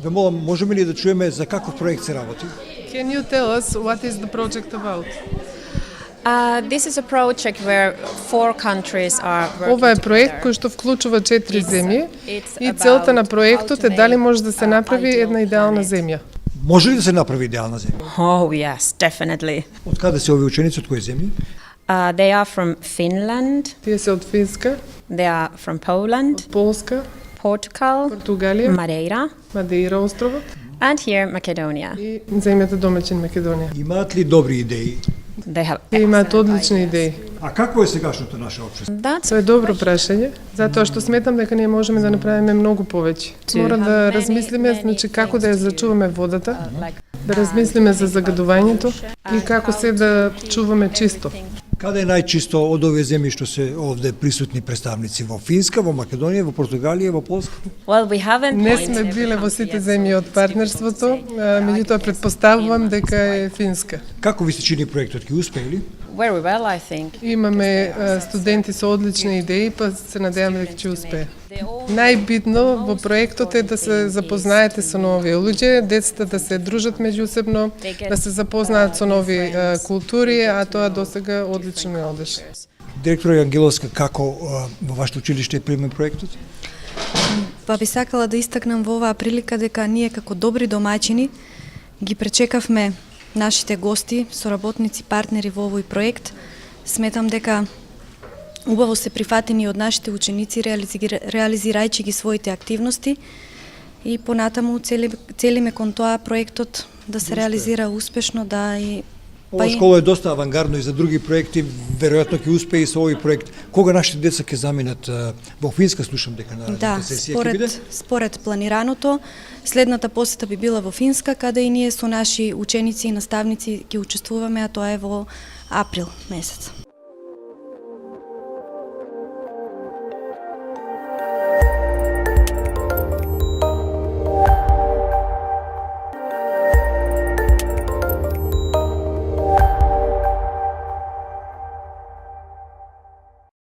Ве молам, можеме ли да чуеме за каков проект се работи? Can you tell us what is the project about? This is a project where 4 countries are working Ова е проект together. кој што вклучува 4 земји It's и целта на about проектот how е to дали make може да се направи ideal една идеална planet. земја. Може ли да се направи идеална земја? Oh yes, definitely. Од каде се овие ученици, од кои земји? They are from Finland, Тие се од Финска, they are from Poland, Полска, Portugal, Португалија, Madeira, Мадеира островот and here Macedonia. и земјата домаќин Македонија. Имаат ли добри идеи? They have Тие имаат excellent одлични ideas. идеи. А какво е сегашното наше општество? That's Тоа е добро прашање, затоа што сметам дека ние можеме да направиме многу повеќе. Мора да размислиме, значи како да ја зачуваме водата, like да размислиме за загадувањето и како се да чуваме чисто. Каде е најчисто од овие земји што се овде присутни представници? Во Финска, во Македонија, во Португалија, во Полска? well, we haven't Не pointed сме every биле во country сите yet, земји so од партнерството, меѓутоа предпоставувам дека е Финска. Како ви се чини проектот? Ќе успее ли? very well, I think. Имаме студенти со одлични идеи, па се надеваме дека ќе успее. Најбитно во проектот е да се запознаете со нови луѓе, децата да се дружат меѓусебно, да се запознаат со нови култури, а тоа досега одлично ми одеше. Директор Ангеловска, како во вашето училиште е примен проектот? Па би сакала да истакнам во оваа прилика дека ние како добри домаќини ги пречекавме нашите гости, соработници, партнери во овој проект. Сметам дека убаво се прифатени од нашите ученици реализирајќи ги своите активности и понатаму целиме кон тоа проектот да се реализира успешно, да и Ова школа е доста авангардно и за други проекти, веројатно ќе успее и со овој проект. Кога нашите деца ќе заминат во Финска, слушам дека на да, сесија ќе биде? според планираното, следната посета би била во Финска, каде и ние со наши ученици и наставници ќе учествуваме, а тоа е во април месец.